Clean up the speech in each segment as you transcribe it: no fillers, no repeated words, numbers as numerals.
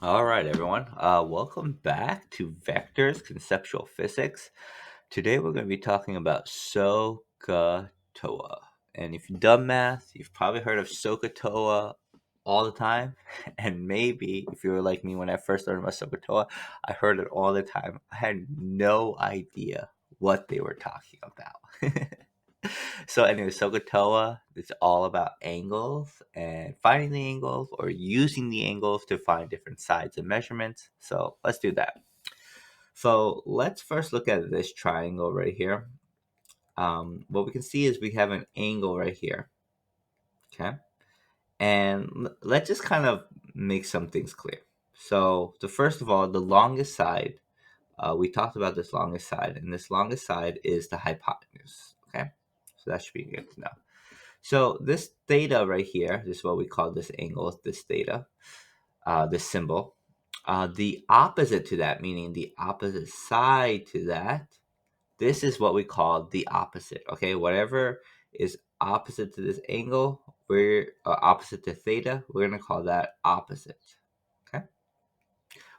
All right, everyone. Welcome back to Vectors Conceptual Physics. Today we're going to be talking about SOH TOA. And if you've done math, you've probably heard of SOH TOA all the time. And maybe if you were like me when I first learned about SOH TOA, I heard it all the time. I had no idea what they were talking about. So anyway, SOHCAH is all about angles and finding the angles or using the angles to find different sides of measurements. So let's do that. So let's first look at this triangle right here. What we can see is we have an angle right here. Okay. And let's just kind of make some things clear. So the first of all, the longest side, we talked about this longest side, and this longest side is the hypotenuse. Okay. So that should be good to know. So this theta right here, this is what we call this angle, this theta, this symbol. The opposite to that, meaning the opposite side to that, this is what we call the opposite. Okay, whatever is opposite to this angle, we're opposite to theta, we're going to call that opposite. Okay,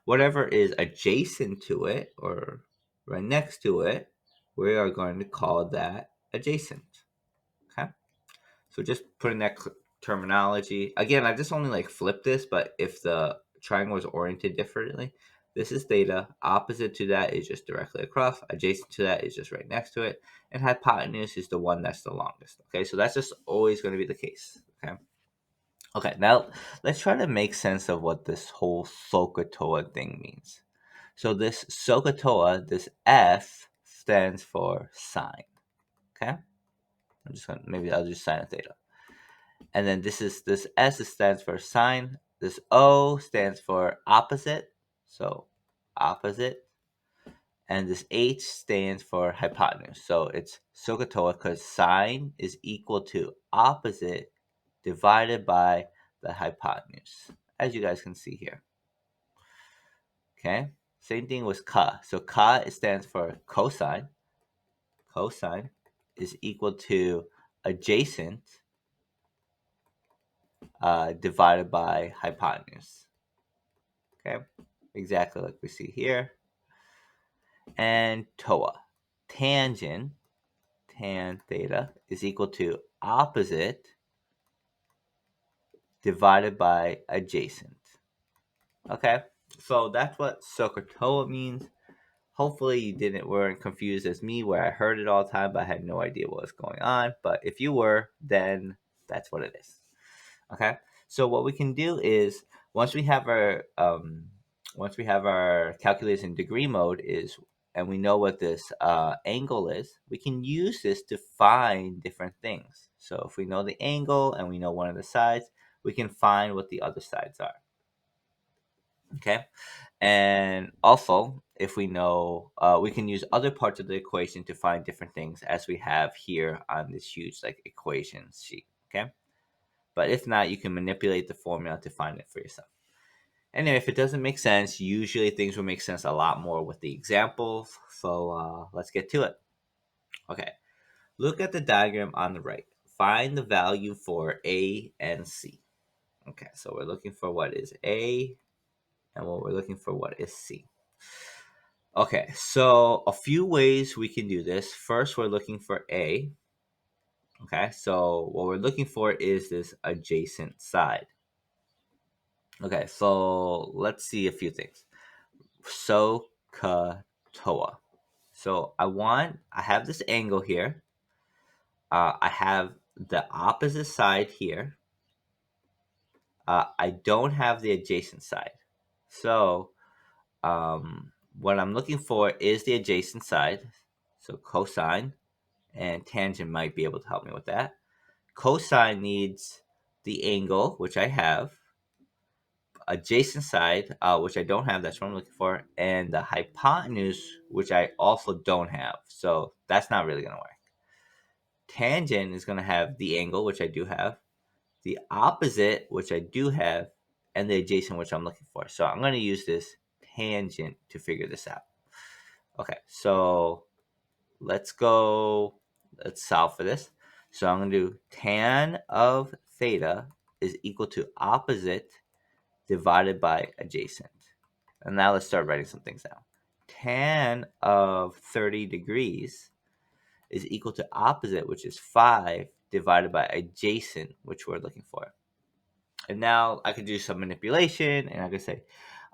whatever is adjacent to it or right next to it, we are going to call that adjacent. Okay. So just putting that terminology again. I just only like flip this, but if the triangle is oriented differently, this is theta. Opposite to that is just directly across. Adjacent to that is just right next to it, and hypotenuse is the one that's the longest. Okay, so that's just always going to be the case. Okay. Okay. Now let's try to make sense of what this whole SOHCAH thing means. So this SOHCAH, this S stands for sine. Okay. I'm just gonna maybe I'll just sine of theta. And then this S stands for sine. This O stands for opposite. So opposite. And this H stands for hypotenuse. So it's SOHCAH because sine is equal to opposite divided by the hypotenuse, as you guys can see here. Okay. Same thing with ka. So ka stands for cosine. Cosine is equal to adjacent divided by hypotenuse. Okay, exactly like we see here. And TOA, tangent, tan theta, is equal to opposite divided by adjacent. Okay, so that's what SOHCAH means. Hopefully you weren't confused as me where I heard it all the time, but I had no idea what was going on. But if you were, then that's what it is. Okay, so what we can do is once we have our calculators in degree mode is, and we know what this angle is, we can use this to find different things. So if we know the angle and we know one of the sides, we can find what the other sides are. Okay, and also if we know, we can use other parts of the equation to find different things as we have here on this huge like equation sheet. Okay. But if not, you can manipulate the formula to find it for yourself. Anyway, if it doesn't make sense, usually things will make sense a lot more with the examples. So let's get to it. Okay, look at the diagram on the right. Find the value for A and C. Okay, so we're looking for what is A and what we're looking for what is C. Okay, so a few ways we can do this. First, we're looking for A. Okay, so what we're looking for is this adjacent side. Okay, so let's see a few things. SOHCAH TOA. So I have this angle here. I have the opposite side here. I don't have the adjacent side. So what I'm looking for is the adjacent side. So cosine and tangent might be able to help me with that. Cosine needs the angle, which I have. Adjacent side, which I don't have, that's what I'm looking for, and the hypotenuse, which I also don't have. So that's not really going to work. Tangent is going to have the angle, which I do have, the opposite, which I do have, and the adjacent, which I'm looking for. So I'm going to use this tangent to figure this out. Okay, so let's solve for this. So I'm going to do tan of theta is equal to opposite divided by adjacent. And now let's start writing some things down. Tan of 30 degrees is equal to opposite, which is 5, divided by adjacent, which we're looking for. And now I could do some manipulation, and I could say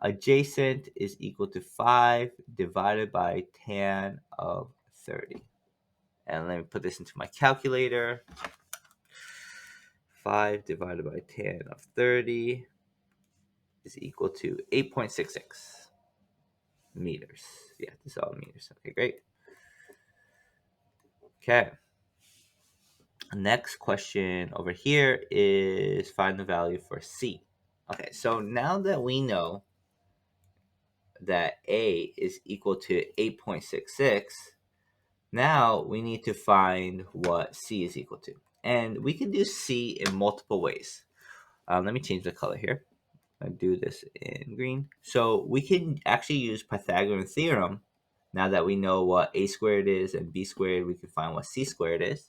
adjacent is equal to 5 divided by tan of 30. And let me put this into my calculator. 5 divided by tan of 30 is equal to 8.66 meters. Yeah, this is all meters. Okay, great. Okay. Next question over here is find the value for C. Okay, so now that we know that A is equal to 8.66, now we need to find what C is equal to. And we can do C in multiple ways. Let me change the color here. I do this in green. So we can actually use Pythagorean theorem. Now that we know what a squared is and b squared, we can find what c squared is.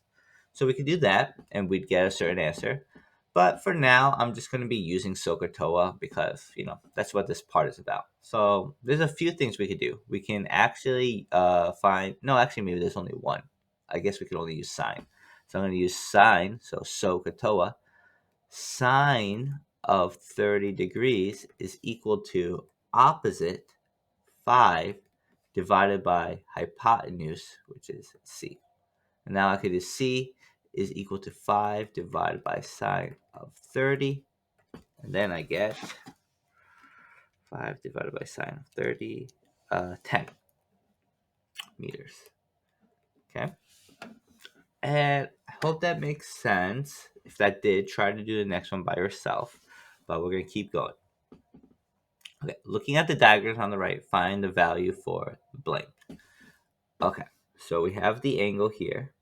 So we could do that and we'd get a certain answer. But for now, I'm just going to be using SOH CAH TOA because, that's what this part is about. So there's a few things we could do. We can actually actually maybe there's only one. I guess we could only use sine. So I'm going to use sine, so SOH CAH TOA. Sine of 30 degrees is equal to opposite 5 divided by hypotenuse, which is c. And now I could do c is equal to 5 divided by sine of 30. And then I get 5 divided by sine of 30, 10 meters. Okay. And I hope that makes sense. If that did, try to do the next one by yourself. But we're going to keep going. Okay, looking at the diagrams on the right, find the value for blank. Okay, so we have the angle here.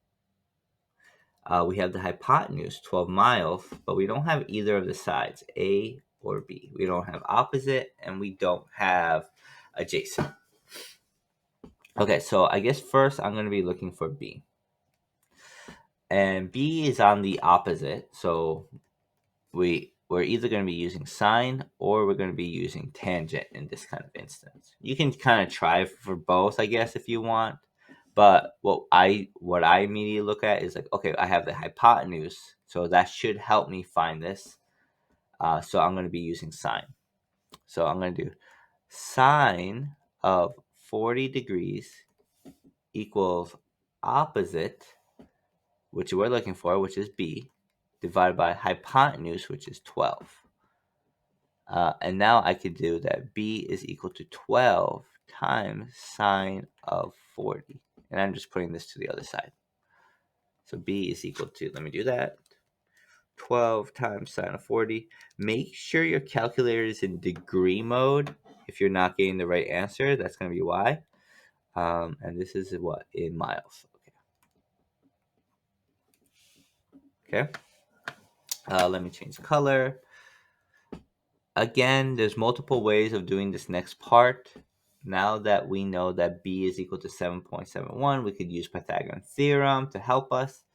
We have the hypotenuse, 12 miles, but we don't have either of the sides, A or B. We don't have opposite, and we don't have adjacent. Okay, so I guess first I'm going to be looking for B. And B is on the opposite, so we're either going to be using sine or we're going to be using tangent in this kind of instance. You can kind of try for both, I guess, if you want. But what I immediately look at is like, okay, I have the hypotenuse, so that should help me find this. So I'm going to be using sine. So I'm going to do sine of 40 degrees equals opposite, which we're looking for, which is B, divided by hypotenuse, which is 12. And now I could do that B is equal to 12 times sine of 40. And I'm just putting this to the other side. So B is equal to, let me do that, 12 times sine of 40. Make sure your calculator is in degree mode. If you're not getting the right answer, that's going to be why. And this is what? In miles. Okay. Let me change the color. Again, there's multiple ways of doing this next part. Now that we know that B is equal to 7.71, we could use Pythagorean theorem to help us.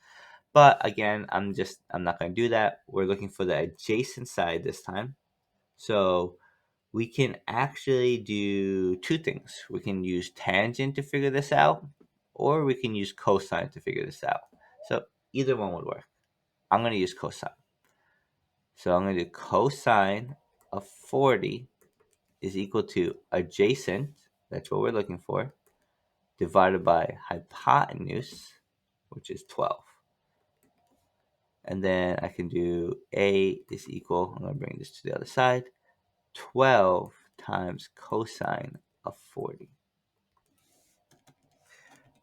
But again, I'm not going to do that. We're looking for the adjacent side this time. So we can actually do two things. We can use tangent to figure this out, or we can use cosine to figure this out. So either one would work. I'm going to use cosine. So I'm going to do cosine of 40 is equal to adjacent, that's what we're looking for, divided by hypotenuse, which is 12. And then I can do A is equal, I'm going to bring this to the other side, 12 times cosine of 40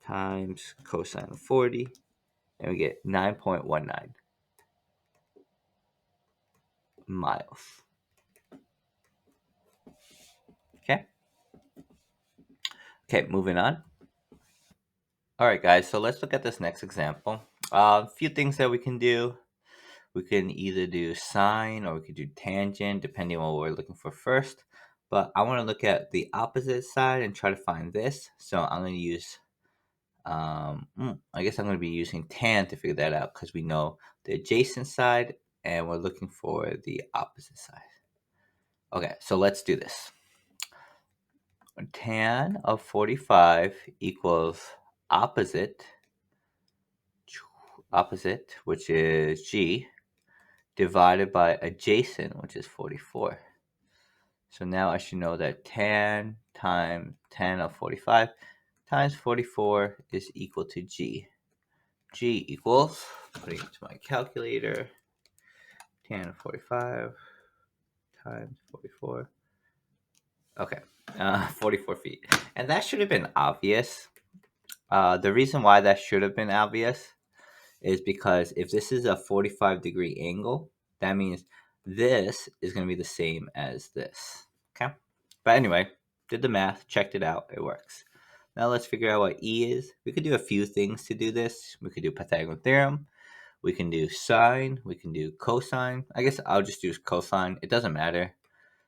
times cosine of 40, and we get 9.19 miles. Okay. Okay, moving on. All right, guys, so let's look at this next example. A few things that we can do. We can either do sine or we could do tangent, depending on what we're looking for first. But I want to look at the opposite side and try to find this. So I'm going to use, I guess I'm going to be using tan to figure that out because we know the adjacent side and we're looking for the opposite side. Okay, so let's do this. Tan of 45 equals opposite, which is G, divided by adjacent, which is 44. So now I should know that tan times tan of 45 times 44 is equal to G. G equals, putting it to my calculator, tan of 45 times 44. Okay, 44 feet. And that should have been obvious. The reason why that should have been obvious is because if this is a 45-degree angle, that means this is going to be the same as this. Okay? But anyway, did the math, checked it out, it works. Now let's figure out what E is. We could do a few things to do this. We could do Pythagorean theorem. We can do sine. We can do cosine. I guess I'll just use cosine. It doesn't matter.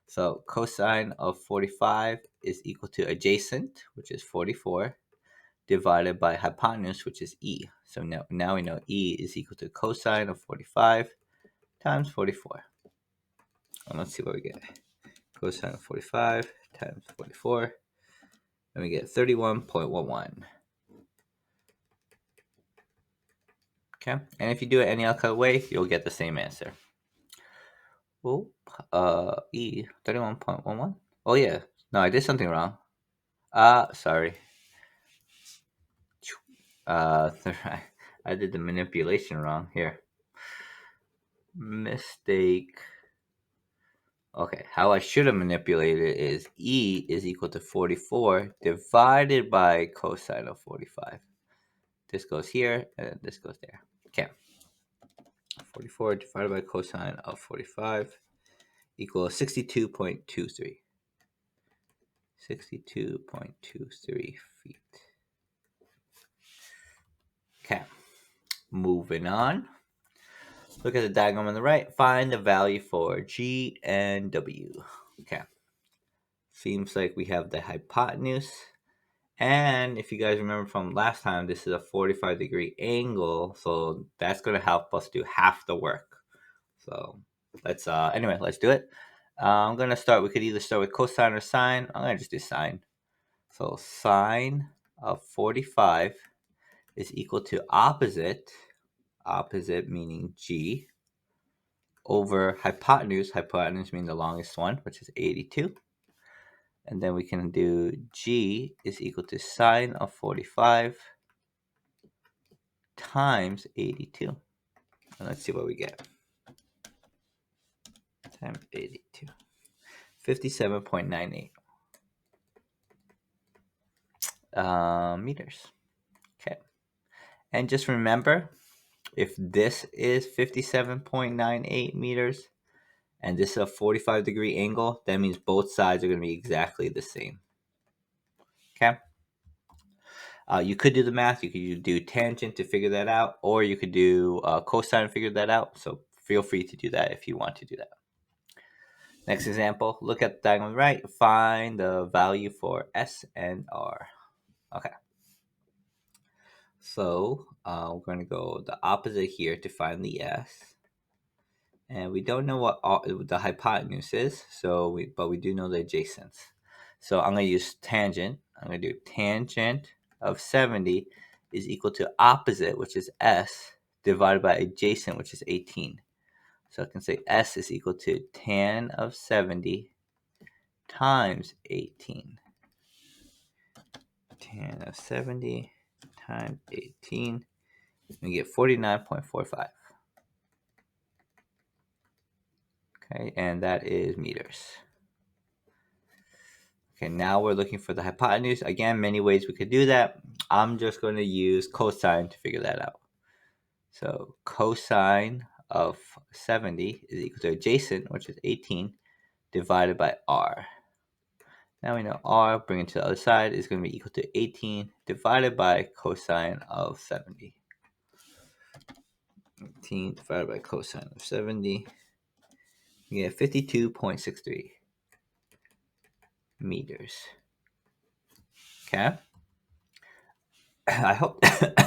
So cosine of 45 is equal to adjacent, which is 44, divided by hypotenuse, which is E. So now we know E is equal to cosine of 45 times 44. And let's see what we get. Cosine of 45 times 44. And we get 31.11. Okay. And if you do it any other way, you'll get the same answer. Oh, E, 31.11. Oh, yeah. No, I did something wrong. Sorry. I did the manipulation wrong here. Mistake. Okay, how I should have manipulated it is E is equal to 44 divided by cosine of 45. This goes here, and this goes there. Okay. 44 divided by cosine of 45 equals 62.23. 62.23 feet. Okay, moving on. Look at the diagram on the right. Find the value for G and W. Okay. Seems like we have the hypotenuse. And if you guys remember from last time, this is a 45-degree angle. So that's going to help us do half the work. So let's do it. I'm going to start. We could either start with cosine or sine. I'm going to just do sine. So sine of 45 is equal to opposite meaning G, over hypotenuse meaning the longest one, which is 82. And then we can do G is equal to sine of 45 times 82. And let's see what we get. Times 82. 57.98 meters. Okay. And just remember, if this is 57.98 meters and this is a 45-degree angle, that means both sides are going to be exactly the same. Okay. You could do the math. You could do tangent to figure that out, or you could do cosine to figure that out. So feel free to do that if you want to do that. Next example, look at the diagram on the right. Find the value for S and R. Okay. So we're going to go the opposite here to find the S. And we don't know what the hypotenuse is, but we do know the adjacents. So I'm going to use tangent. I'm going to do tangent of 70 is equal to opposite, which is S, divided by adjacent, which is 18. So I can say S is equal to tan of 70 times 18. Tan of 70 times 18. We get 49.45. Okay, and that is meters. Okay, now we're looking for the hypotenuse. Again, many ways we could do that. I'm just going to use cosine to figure that out. So cosine of 70 is equal to adjacent, which is 18, divided by R. Now we know R, bring it to the other side, is going to be equal to 18 divided by cosine of 70. 18 divided by cosine of 70. You get 52.63 meters. Okay. I hope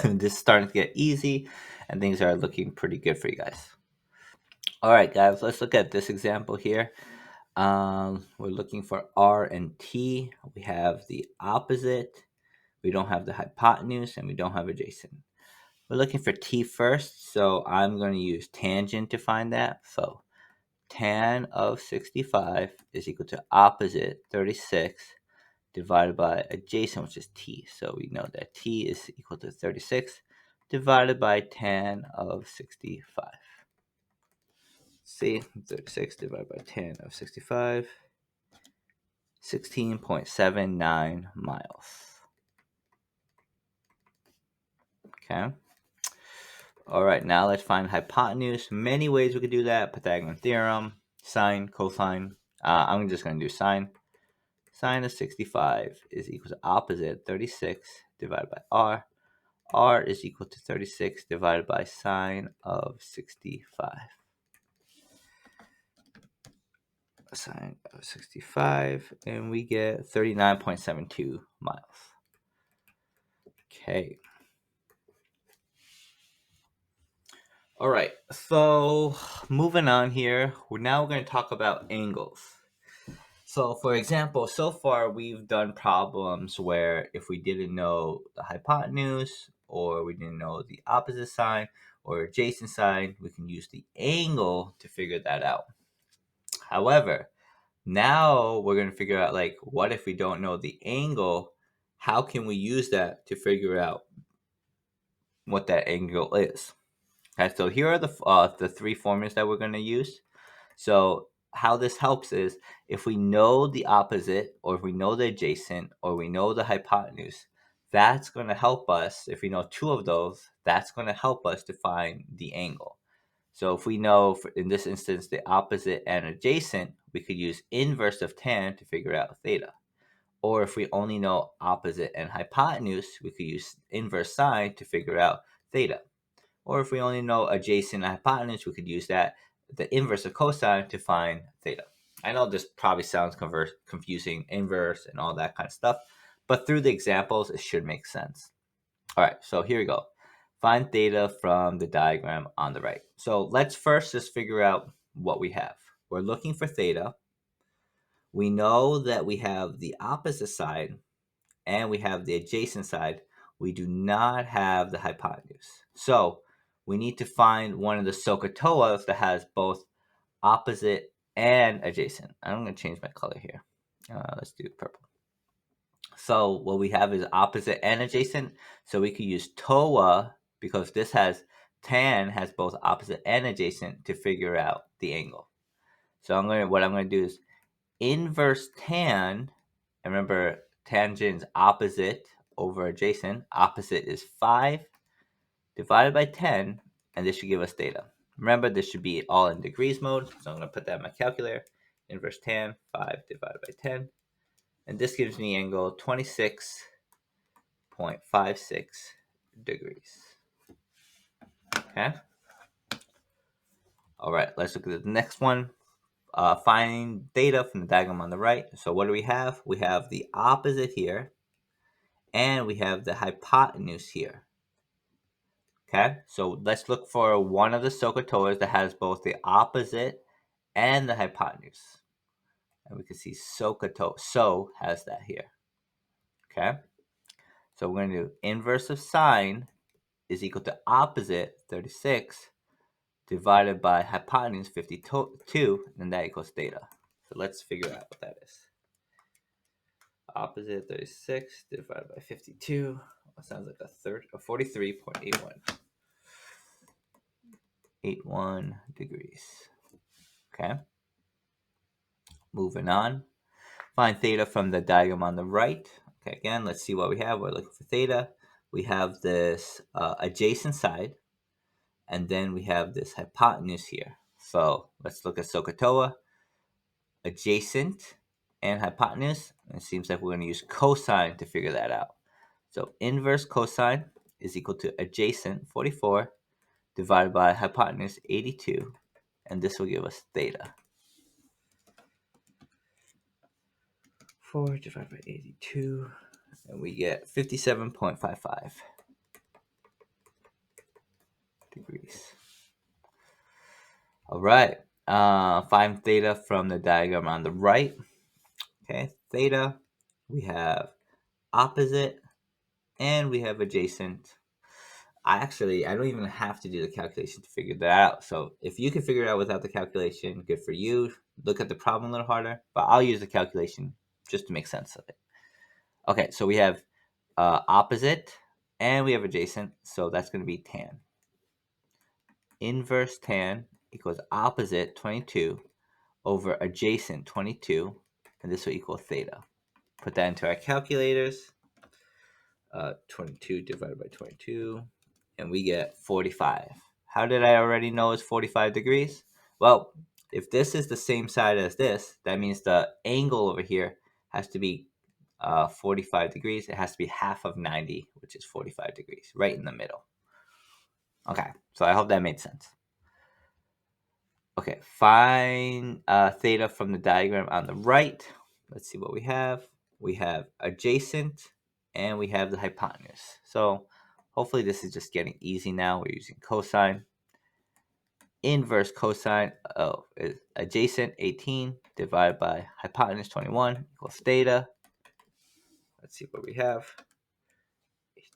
this is starting to get easy and things are looking pretty good for you guys. All right, guys, let's look at this example here. We're looking for r and t. We have the opposite. We don't have the hypotenuse, and we don't have adjacent. We're looking for t first, so I'm going to use tangent to find that. So tan of 65 is equal to opposite 36 divided by adjacent, which is t. So we know that t is equal to 36 divided by tan of 65. See, 36 divided by tan of 65, 16.79 miles. Okay. All right, now let's find hypotenuse. Many ways we could do that. Pythagorean theorem, sine, cosine. I'm just going to do sine. Sine of 65 is equal to opposite 36 divided by r. R is equal to 36 divided by sine of 65. Sine of 65, and we get 39.72 miles. Okay. All right, so moving on here, we're now going to talk about angles. So for example, so far we've done problems where if we didn't know the hypotenuse, or we didn't know the opposite side or adjacent side, we can use the angle to figure that out. However, now we're going to figure out, like, what if we don't know the angle? How can we use that to figure out what that angle is? Okay, so here are the three formulas that we're going to use. So how this helps is if we know the opposite, or if we know the adjacent, or we know the hypotenuse, that's going to help us. If we know two of those, that's going to help us to find the angle. So if we know, in this instance, the opposite and adjacent, we could use inverse of tan to figure out theta. Or if we only know opposite and hypotenuse, we could use inverse sine to figure out theta. Or if we only know adjacent and hypotenuse, we could use the inverse of cosine to find theta. I know this probably sounds confusing, inverse and all that kind of stuff, but through the examples, it should make sense. All right, so here we go. Find theta from the diagram on the right. So let's first just figure out what we have. We're looking for theta. We know that we have the opposite side and we have the adjacent side. We do not have the hypotenuse. So we need to find one of the SOHCAH that has both opposite and adjacent. I'm going to change my color here. Let's do purple. So what we have is opposite and adjacent. So we could use TOA because this has tan has both opposite and adjacent to figure out the angle. So what I'm going to do is inverse tan. And remember, tangent is opposite over adjacent. Opposite is 5 divided by 10, and this should give us theta. Remember, this should be all in degrees mode, so I'm going to put that in my calculator. Inverse tan, 5 divided by 10. And this gives me angle 26.56 degrees. Okay? All right, let's look at the next one. Finding theta from the diagram on the right. So what do we have? We have the opposite here, and we have the hypotenuse here. Okay, so let's look for one of the SOHCAH that has both the opposite and the hypotenuse. And we can see SOHCAH, so has that here. Okay, so we're going to do inverse of sine is equal to opposite 36 divided by hypotenuse 52, and that equals theta. So let's figure out what that is. Opposite 36 divided by 52. That sounds like a 43.81. 81 degrees. Okay. Moving on. Find theta from the diagram on the right. Okay, again, let's see what we have. We're looking for theta. We have this adjacent side, and then we have this hypotenuse here. So let's look at SOHCAH TOA. Adjacent and hypotenuse. It seems like we're going to use cosine to figure that out. So inverse cosine is equal to adjacent 44 divided by hypotenuse 82, and this will give us theta. 4 divided by 82, and we get 57.55 degrees. All right, Find theta from the diagram on the right. Okay, theta, we have opposite, and we have adjacent. I don't even have to do the calculation to figure that out. So if you can figure it out without the calculation, good for you. Look at the problem a little harder, but I'll use the calculation just to make sense of it. Okay, so we have opposite and we have adjacent, so that's going to be tan. Inverse tan equals opposite 22 over adjacent 22, and this will equal theta. Put that into our calculators. 22 divided by 22, and we get 45. How did I already know it's 45 degrees? Well, if this is the same side as this, that means the angle over here has to be 45 degrees. It has to be half of 90, which is 45 degrees, right in the middle. Okay, so I hope that made sense. Okay, find theta from the diagram on the right. Let's see what we have. We have adjacent and we have the hypotenuse. So hopefully this is just getting easy now. We're using cosine. Inverse cosine is adjacent 18 divided by hypotenuse 21 equals theta. Let's see what we have.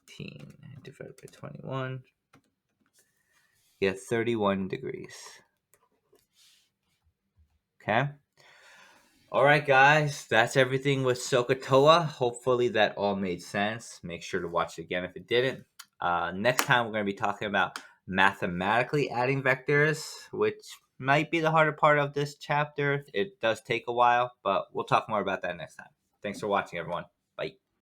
18 divided by 21. We have 31 degrees. Okay. All right, guys, that's everything with SOH CAH TOA. Hopefully that all made sense. Make sure to watch it again if it didn't. Next time, we're going to be talking about mathematically adding vectors, which might be the harder part of this chapter. It does take a while, but we'll talk more about that next time. Thanks for watching, everyone.